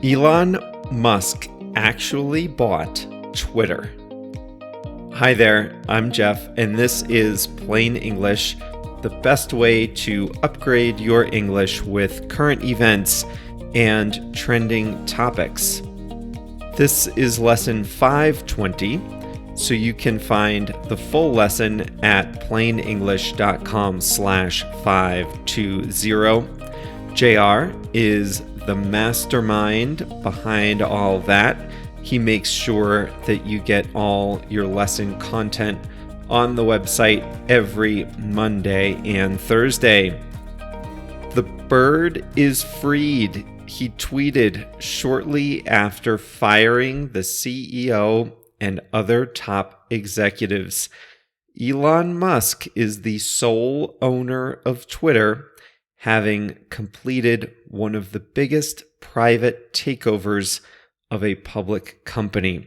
Elon Musk actually bought Twitter. Hi there, I'm Jeff, and this is Plain English, the best way to upgrade your English with current events and trending topics. This is lesson 520, so you can find the full lesson at plainenglish.com/520. JR is the mastermind behind all that. He makes sure that you get all your lesson content on the website every Monday and Thursday. The bird is freed. He tweeted shortly after firing the CEO and other top executives. Elon Musk is the sole owner of Twitter, having completed one of the biggest private takeovers of a public company.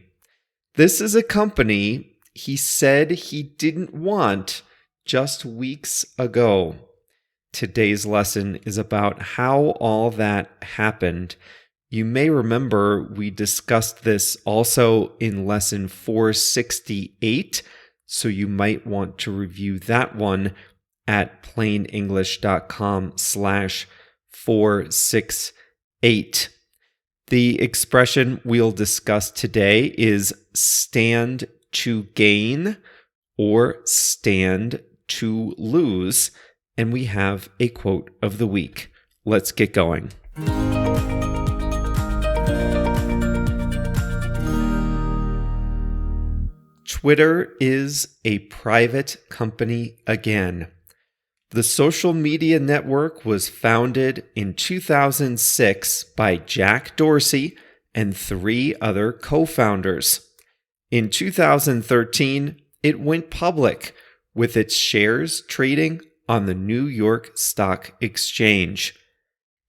This is a company he said he didn't want just weeks ago. Today's lesson is about how all that happened. You may remember we discussed this also in lesson 468, so you might want to review that one at plainenglish.com/468. The expression we'll discuss today is stand to gain or stand to lose, and we have a quote of the week. Let's get going. Twitter is a private company again. The social media network was founded in 2006 by Jack Dorsey and 3 other co-founders. In 2013, it went public, with its shares trading on the New York Stock Exchange.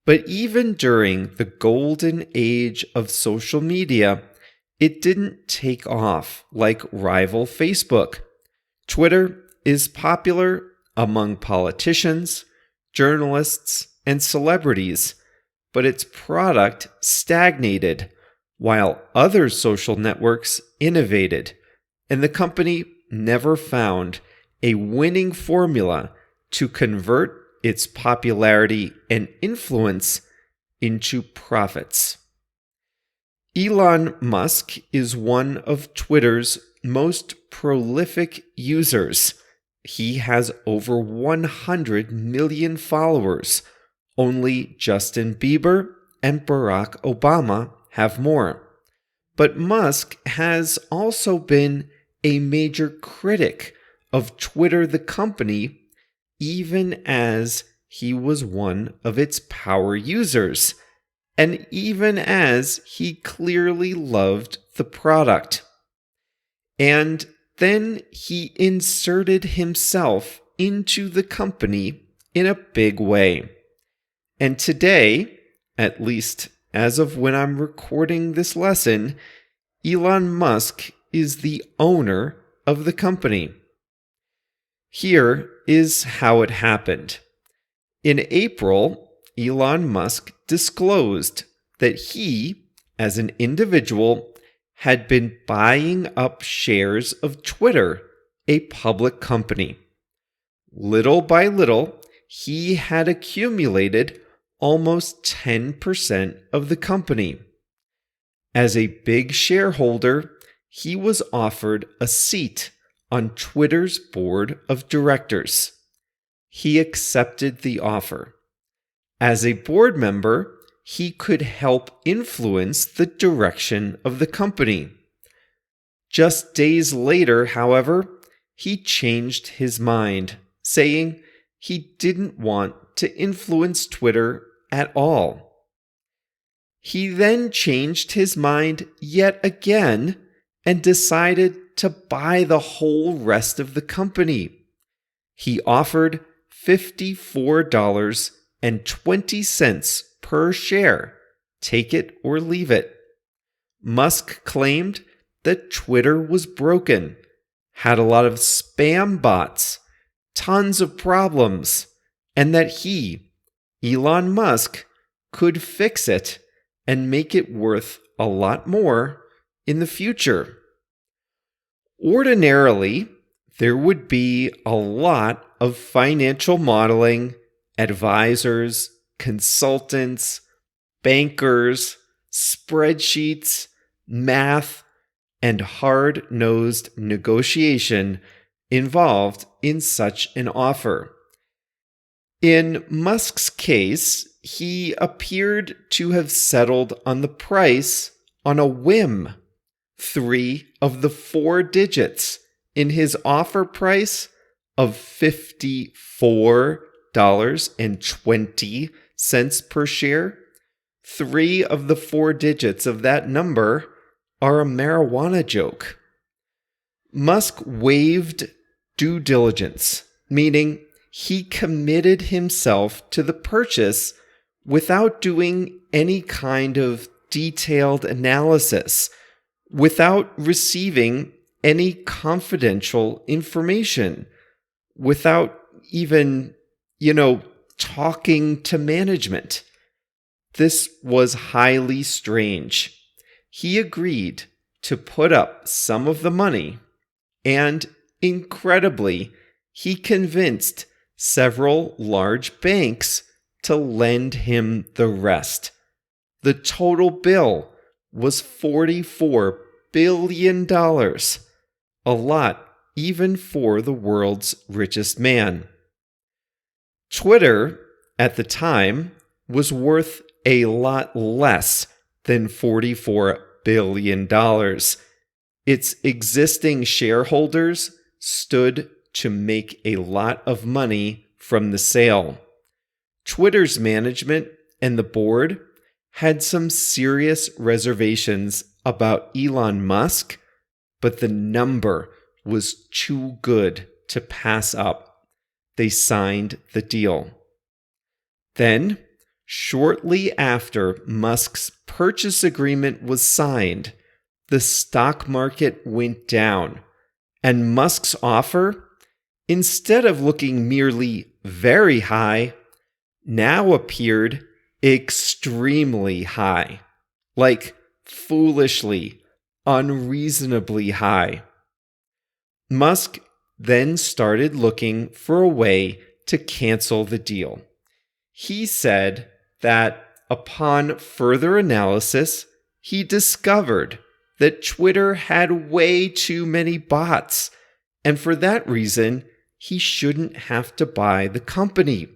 But even during the golden age of social media, it didn't take off like rival Facebook. Twitter is popular among politicians, journalists, and celebrities, but its product stagnated while other social networks innovated, and the company never found a winning formula to convert its popularity and influence into profits. Elon Musk is one of Twitter's most prolific users. He has over 100 million followers. Only Justin Bieber and Barack Obama have more. But Musk has also been a major critic of Twitter, the company, even as he was one of its power users, and even as he clearly loved the product. And then he inserted himself into the company in a big way. And today, at least as of when I'm recording this lesson, Elon Musk is the owner of the company. Here is how it happened. In April, Elon Musk disclosed that he, as an individual, had been buying up shares of Twitter, a public company. Little by little, he had accumulated almost 10% of the company. As a big shareholder, he was offered a seat on Twitter's board of directors. He accepted the offer. As a board member, he could help influence the direction of the company. Just days later, however, he changed his mind, saying he didn't want to influence Twitter at all. He then changed his mind yet again and decided to buy the whole rest of the company. He offered $54.20 per share. Take it or leave it. Musk claimed that Twitter was broken, had a lot of spam bots, tons of problems, and that he, Elon Musk, could fix it and make it worth a lot more in the future. Ordinarily, there would be a lot of financial modeling, advisors, consultants, bankers, spreadsheets, math, and hard-nosed negotiation involved in such an offer. In Musk's case, he appeared to have settled on the price on a whim. 3 of the 4 digits in his offer price of $54.20 per share, 3 of the 4 digits of that number are a marijuana joke. Musk waived due diligence, meaning he committed himself to the purchase without doing any kind of detailed analysis, without receiving any confidential information, without even, talking to management. This was highly strange. He agreed to put up some of the money, and incredibly, he convinced several large banks to lend him the rest. The total bill was $44 billion, a lot even for the world's richest man. Twitter, at the time, was worth a lot less than $44 billion. Its existing shareholders stood to make a lot of money from the sale. Twitter's management and the board had some serious reservations about Elon Musk, but the number was too good to pass up. They signed the deal. Then, shortly after Musk's purchase agreement was signed, the stock market went down, and Musk's offer, instead of looking merely very high, now appeared extremely high, like foolishly, unreasonably high. Musk then started looking for a way to cancel the deal. He said that upon further analysis, he discovered that Twitter had way too many bots, and for that reason, he shouldn't have to buy the company.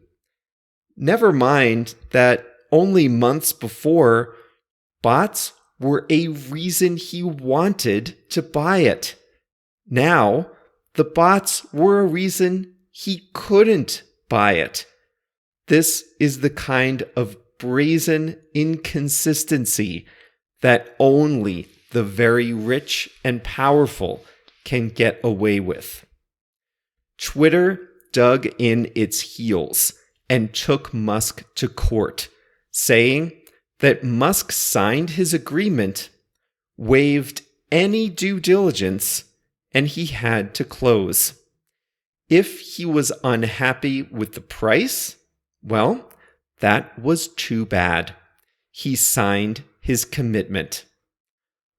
Never mind that only months before, bots were a reason he wanted to buy it. Now, the bots were a reason he couldn't buy it. This is the kind of brazen inconsistency that only the very rich and powerful can get away with. Twitter dug in its heels and took Musk to court, saying that Musk signed his agreement, waived any due diligence, and he had to close. If he was unhappy with the price, well, that was too bad. He signed his commitment.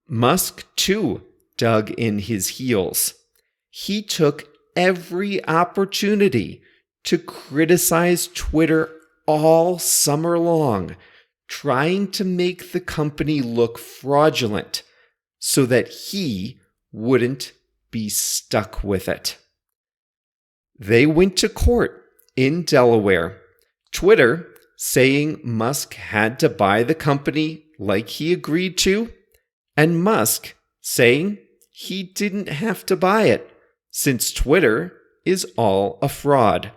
Musk, too, dug in his heels. He took every opportunity to criticize Twitter all summer long, trying to make the company look fraudulent so that he wouldn't be stuck with it. They went to court in Delaware, Twitter saying Musk had to buy the company like he agreed to, and Musk saying he didn't have to buy it since Twitter is all a fraud.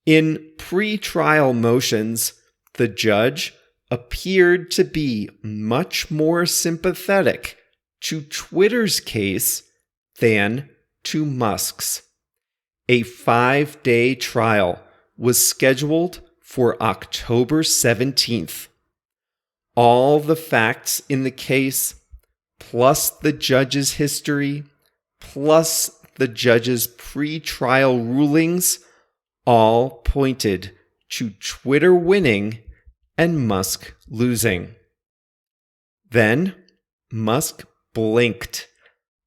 In pre-trial motions, the judge appeared to be much more sympathetic to Twitter's case than to Musk's. A 5-day trial was scheduled for October 17th. All the facts in the case, plus the judge's history, plus the judge's pre-trial rulings, all pointed to Twitter winning and Musk losing. Then Musk blinked.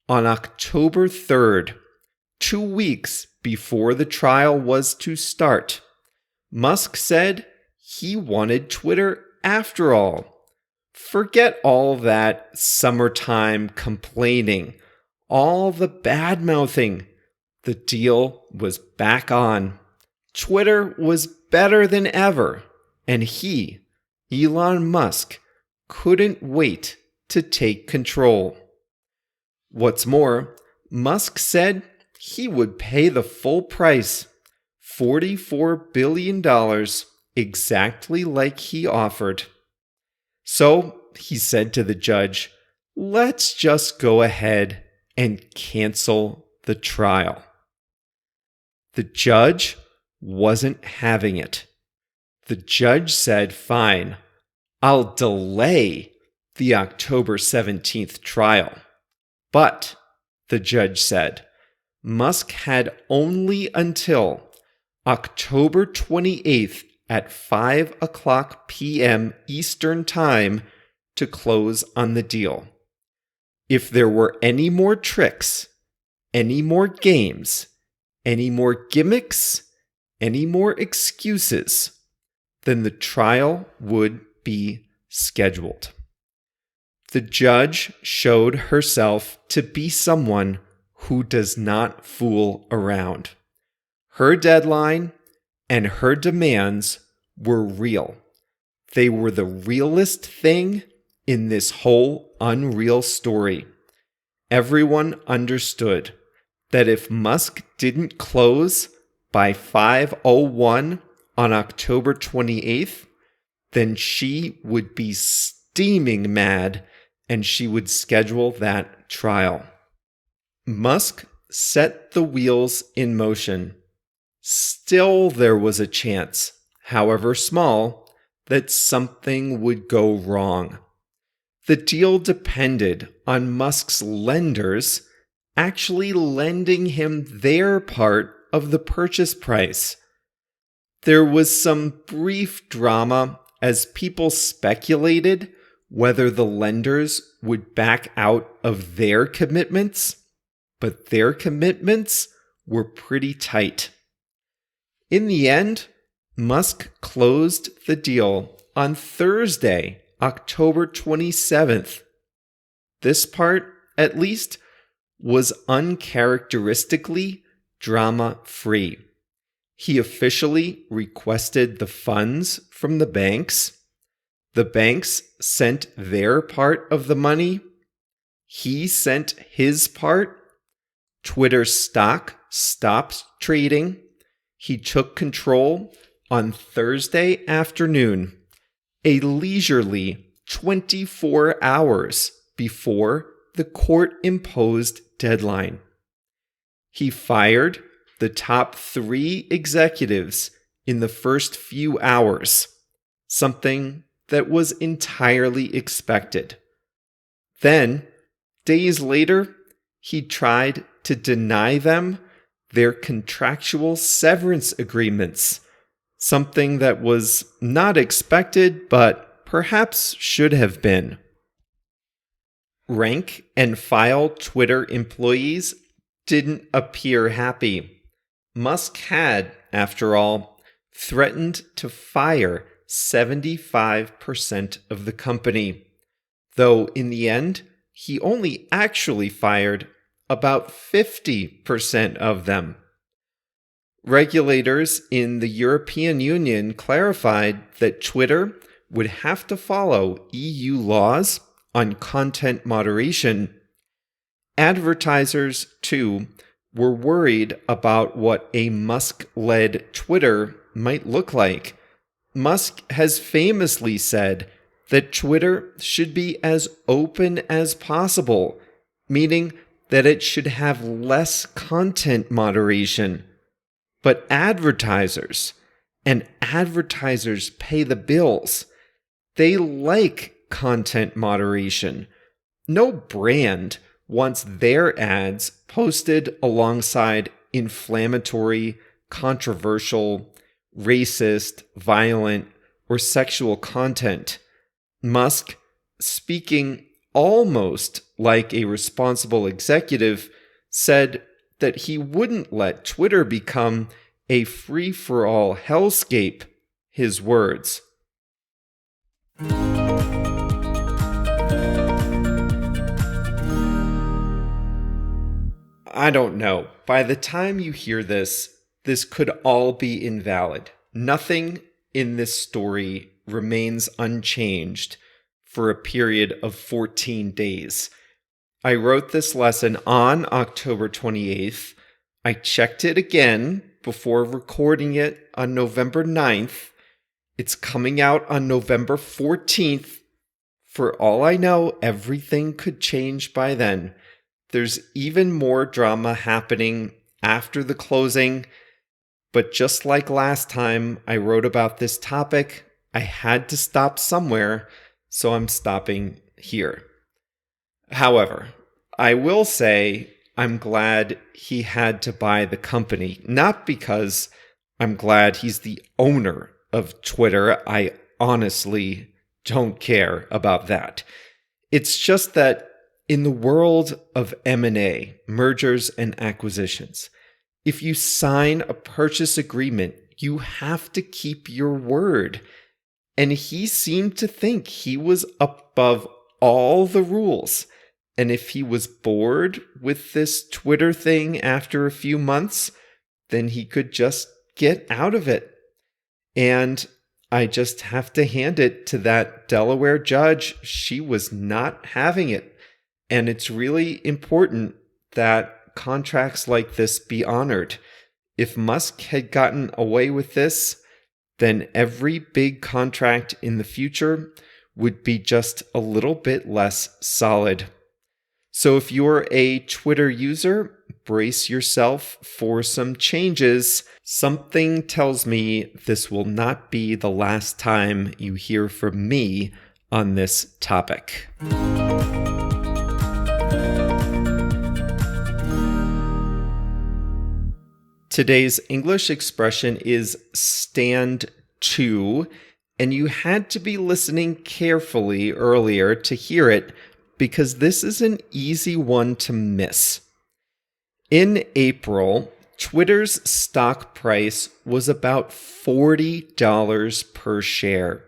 On October 3rd, 2 weeks before the trial was to start, Musk said he wanted Twitter after all. Forget all that summertime complaining, all the bad-mouthing. The deal was back on. Twitter was better than ever, and he, Elon Musk, couldn't wait to take control. What's more, Musk said he would pay the full price, $44 billion, exactly like he offered. So he said to the judge, "Let's just go ahead and cancel the trial." The judge wasn't having it. The judge said, "Fine, I'll delay the October 17th trial." But, the judge said, Musk had only until October 28th at 5 o'clock p.m. Eastern Time to close on the deal. If there were any more tricks, any more games, any more gimmicks, any more excuses, then the trial would be scheduled. The judge showed herself to be someone who does not fool around. Her deadline and her demands were real. They were the realest thing in this whole unreal story. Everyone understood that if Musk didn't close by 5:01 on October 28th, then she would be steaming mad and she would schedule that trial. Musk set the wheels in motion. Still, there was a chance, however small, that something would go wrong. The deal depended on Musk's lenders actually lending him their part of the purchase price. There was some brief drama as people speculated whether the lenders would back out of their commitments, but their commitments were pretty tight. In the end, Musk closed the deal on Thursday, October 27th. This part, at least, was uncharacteristically drama-free. He officially requested the funds from the banks. The banks sent their part of the money. He sent his part. Twitter stock stopped trading. He took control on Thursday afternoon, a leisurely 24 hours before the court-imposed deadline. He fired the top 3 executives in the first few hours, something that was entirely expected. Then, days later, he tried to deny them their contractual severance agreements, something that was not expected but perhaps should have been. Rank and file Twitter employees didn't appear happy. Musk had, after all, threatened to fire 75% of the company, though in the end, he only actually fired about 50% of them. Regulators in the European Union clarified that Twitter would have to follow EU laws on content moderation. Advertisers, too, were worried about what a Musk-led Twitter might look like. Musk has famously said that Twitter should be as open as possible, meaning that it should have less content moderation. But advertisers, and advertisers pay the bills, they like content moderation. No brand wants their ads posted alongside inflammatory, controversial, racist, violent, or sexual content. Musk, speaking almost like a responsible executive, said that he wouldn't let Twitter become a free-for-all hellscape. His words. I don't know. By the time you hear this could all be invalid. Nothing in this story remains unchanged for a period of 14 days. I wrote this lesson on October 28th. I checked it again before recording it on November 9th. It's coming out on November 14th. For all I know, everything could change by then. There's even more drama happening after the closing. But just like last time I wrote about this topic, I had to stop somewhere, so I'm stopping here. However, I will say I'm glad he had to buy the company, not because I'm glad he's the owner of Twitter. I honestly don't care about that. It's just that in the world of M&A, mergers and acquisitions, if you sign a purchase agreement, you have to keep your word. And he seemed to think he was above all the rules. And if he was bored with this Twitter thing after a few months, then he could just get out of it. And I just have to hand it to that Delaware judge. She was not having it. And it's really important that contracts like this be honored. If Musk had gotten away with this, then every big contract in the future would be just a little bit less solid. So if you're a Twitter user, brace yourself for some changes. Something tells me this will not be the last time you hear from me on this topic. Today's English expression is stand to, and you had to be listening carefully earlier to hear it because this is an easy one to miss. In April, Twitter's stock price was about $40 per share.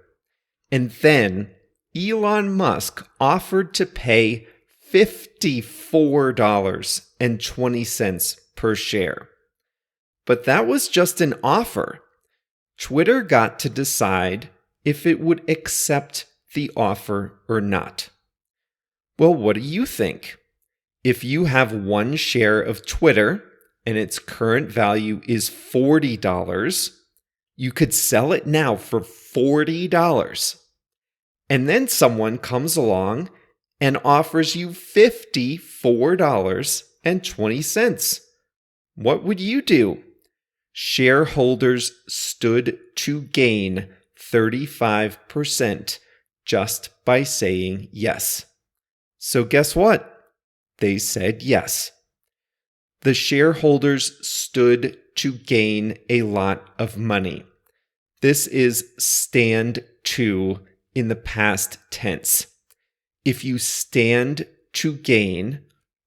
And then Elon Musk offered to pay $54.20 per share. But that was just an offer. Twitter got to decide if it would accept the offer or not. Well, what do you think? If you have one share of Twitter and its current value is $40, you could sell it now for $40. And then someone comes along and offers you $54.20. What would you do? Shareholders stood to gain 35% just by saying yes. So guess what? They said yes. The shareholders stood to gain a lot of money. This is stand to in the past tense. If you stand to gain,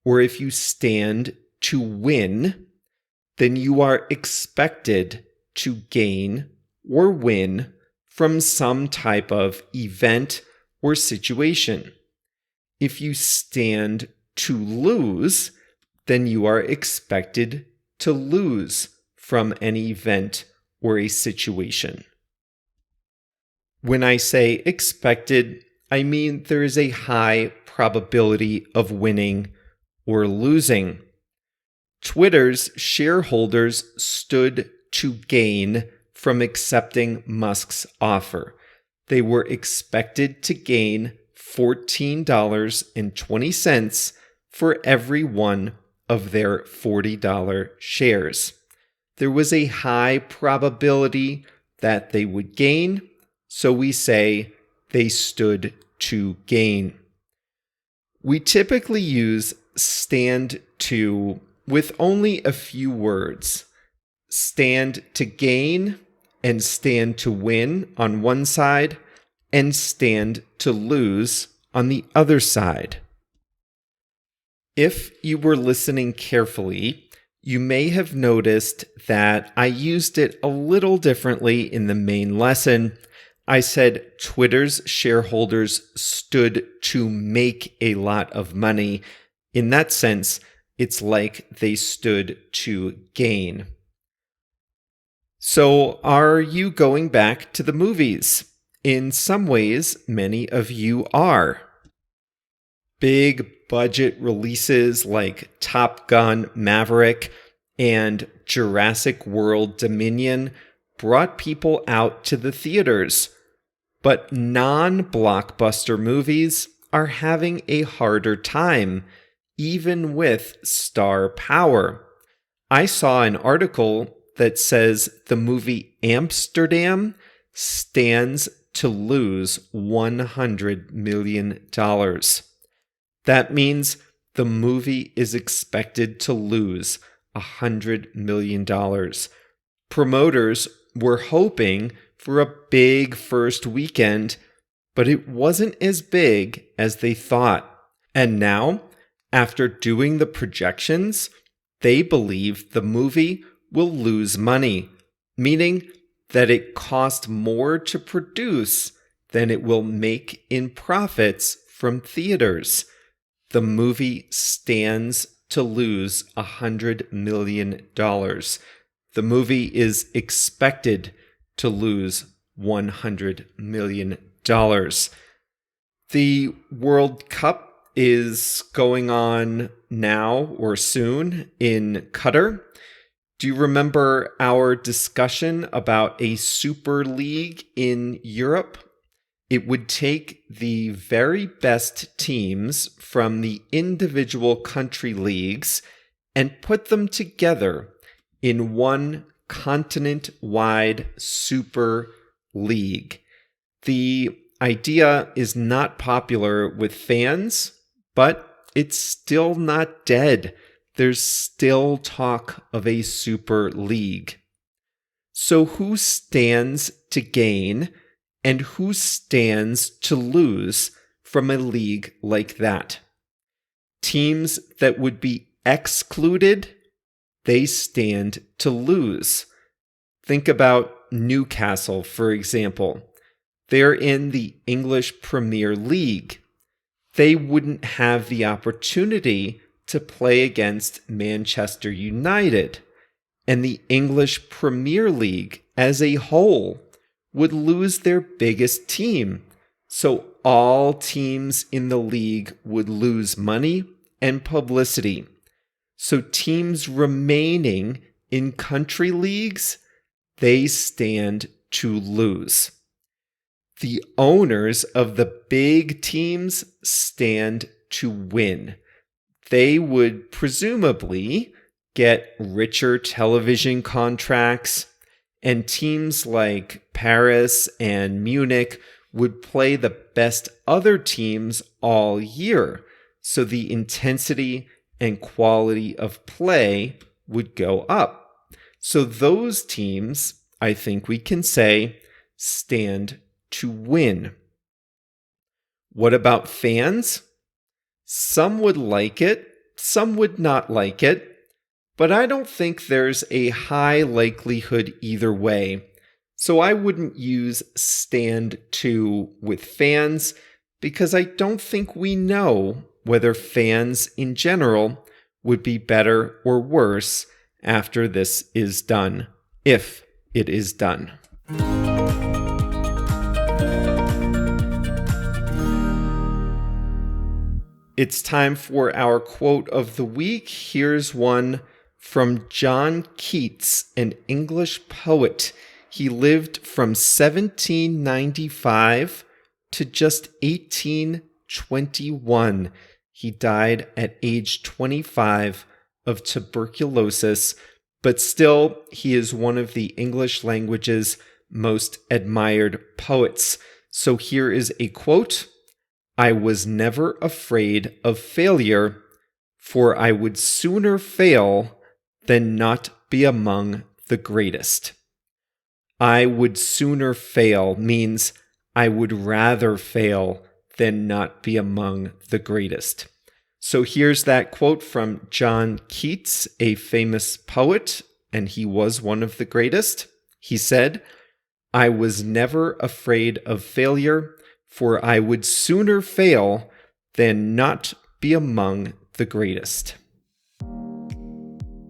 or if you stand to win, then you are expected to gain or win from some type of event or situation. If you stand to lose, then you are expected to lose from an event or a situation. When I say expected, I mean there is a high probability of winning or losing. Twitter's shareholders stood to gain from accepting Musk's offer. They were expected to gain $14.20 for every one of their $40 shares. There was a high probability that they would gain, so we say they stood to gain. We typically use stand to with only a few words. Stand to gain and stand to win on one side and stand to lose on the other side. If you were listening carefully, you may have noticed that I used it a little differently in the main lesson. I said Twitter's shareholders stood to make a lot of money. In that sense, it's like they stood to gain. So, are you going back to the movies? In some ways, many of you are. Big budget releases like Top Gun Maverick and Jurassic World Dominion brought people out to the theaters. But non-blockbuster movies are having a harder time, even with star power. I saw an article that says the movie Amsterdam stands to lose $100 million. That means the movie is expected to lose $100 million. Promoters were hoping for a big first weekend, but it wasn't as big as they thought. And now, after doing the projections, they believe the movie will lose money, meaning that it cost more to produce than it will make in profits from theaters. The movie stands to lose $100 million. The movie is expected to lose $100 million. The World Cup is going on now or soon in Qatar. Do you remember our discussion about a super league in Europe? It would take the very best teams from the individual country leagues and put them together in one continent-wide super league. The idea is not popular with fans, but it's still not dead. There's still talk of a super league. So who stands to gain and who stands to lose from a league like that? Teams that would be excluded, they stand to lose. Think about Newcastle, for example. They're in the English Premier League. They wouldn't have the opportunity to play against Manchester United. And the English Premier League as a whole would lose their biggest team. So all teams in the league would lose money and publicity. So teams remaining in country leagues, they stand to lose. The owners of the big teams stand to win. They would presumably get richer television contracts, and teams like Paris and Munich would play the best other teams all year, so the intensity and quality of play would go up. So those teams, I think we can say, stand to win. What about fans? Some would like it, some would not like it, but I don't think there's a high likelihood either way. So I wouldn't use stand to with fans because I don't think we know whether fans in general would be better or worse after this is done, if it is done. It's time for our quote of the week. Here's one from John Keats, an English poet. He lived from 1795 to just 1821. He died at age 25 of tuberculosis, but still, he is one of the English language's most admired poets. So here is a quote. I was never afraid of failure, for I would sooner fail than not be among the greatest. I would sooner fail means I would rather fail than not be among the greatest. So here's that quote from John Keats, a famous poet, and he was one of the greatest. He said, "I was never afraid of failure, for I would sooner fail than not be among the greatest."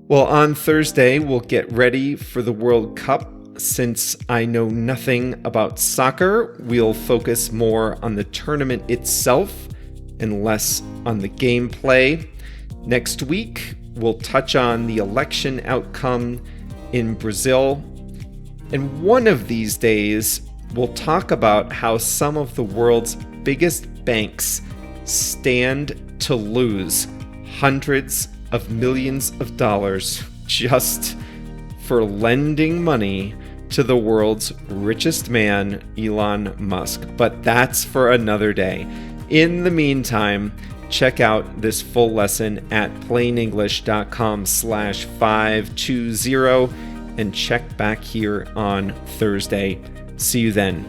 Well, on Thursday, we'll get ready for the World Cup. Since I know nothing about soccer, we'll focus more on the tournament itself and less on the gameplay. Next week, we'll touch on the election outcome in Brazil. And one of these days, we'll talk about how some of the world's biggest banks stand to lose hundreds of millions of dollars just for lending money to the world's richest man, Elon Musk. But that's for another day. In the meantime, check out this full lesson at plainenglish.com/520 and check back here on Thursday. See you then.